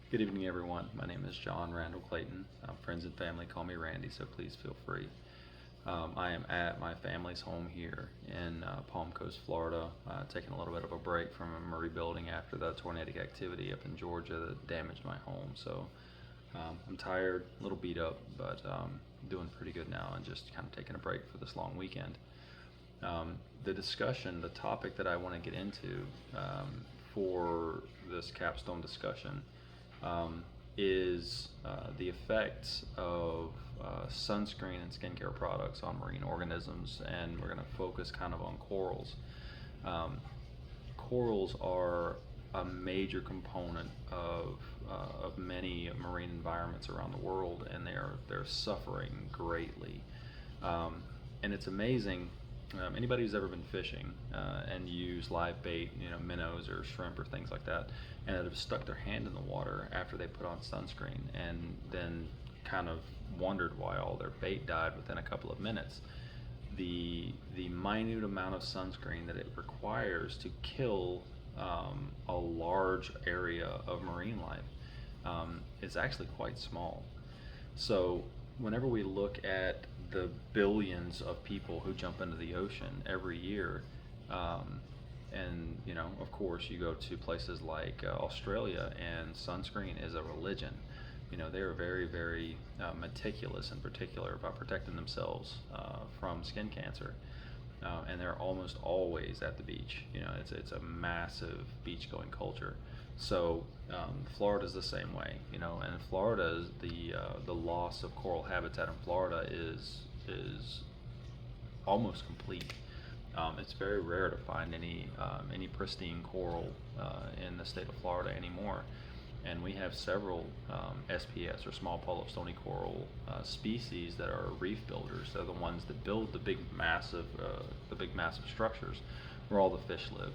Good evening, everyone. My name is John Randall Clayton. Friends and family call me Randy, so please feel free. I am at my family's home here in Palm Coast, Florida, taking a little bit of a break from rebuilding after the tornadic activity up in Georgia that damaged my home. So I'm tired, a little beat up, but doing pretty good now and just kind of taking a break for this long weekend. The topic that I want to get into for this capstone discussion is the effects of sunscreen and skincare products on marine organisms, and we're going to focus kind of on corals. Corals are a major component of many marine environments around the world, and they're suffering greatly. And it's amazing. Anybody who's ever been fishing and used live bait, minnows or shrimp or things like that, and that have stuck their hand in the water after they put on sunscreen and then kind of wondered why all their bait died within a couple of minutes. The minute amount of sunscreen that it requires to kill a large area of marine life is actually quite small. So whenever we look at the billions of people who jump into the ocean every year, and of course, you go to places like Australia, and sunscreen is a religion. They are very, very meticulous, in particular, about protecting themselves from skin cancer. And they're almost always at the beach. It's a massive beach-going culture. So Florida's the same way. And in Florida, the loss of coral habitat in Florida is almost complete. It's very rare to find any pristine coral in the state of Florida anymore. And we have several SPS, or small polyp stony coral species, that are reef builders. They're the ones that build the big massive structures where all the fish live.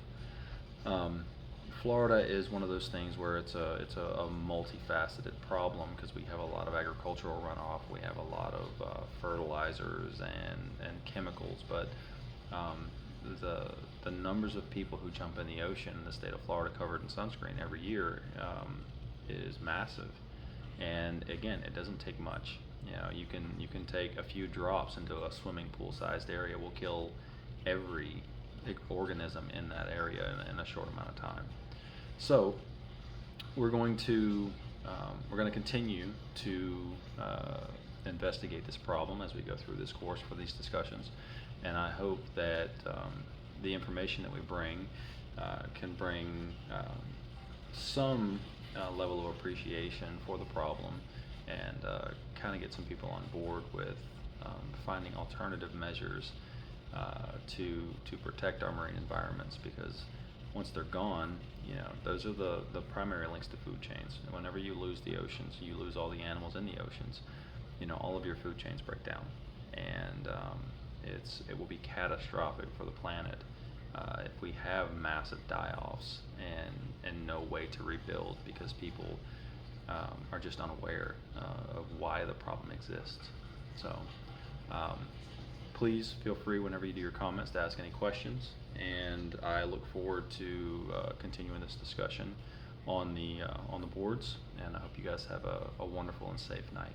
Florida is one of those things where it's a multifaceted problem, because we have a lot of agricultural runoff, we have a lot of fertilizers and chemicals, but the numbers of people who jump in the ocean in the state of Florida covered in sunscreen every year is massive. And again, it doesn't take much. You can take a few drops into a swimming pool sized area, will kill every organism in that area in a short amount of time. So we're going to continue to investigate this problem as we go through this course for these discussions, and I hope that the information that we bring can bring some level of appreciation for the problem, and kind of get some people on board with finding alternative measures to protect our marine environments, because once they're gone, those are the primary links to food chains. And whenever you lose the oceans, you lose all the animals in the oceans. All of your food chains break down, and it will be catastrophic for the planet if we have massive die-offs and no way to rebuild, because people are just unaware of why the problem exists. So please feel free, whenever you do your comments, to ask any questions, and I look forward to continuing this discussion on the boards, and I hope you guys have a wonderful and safe night.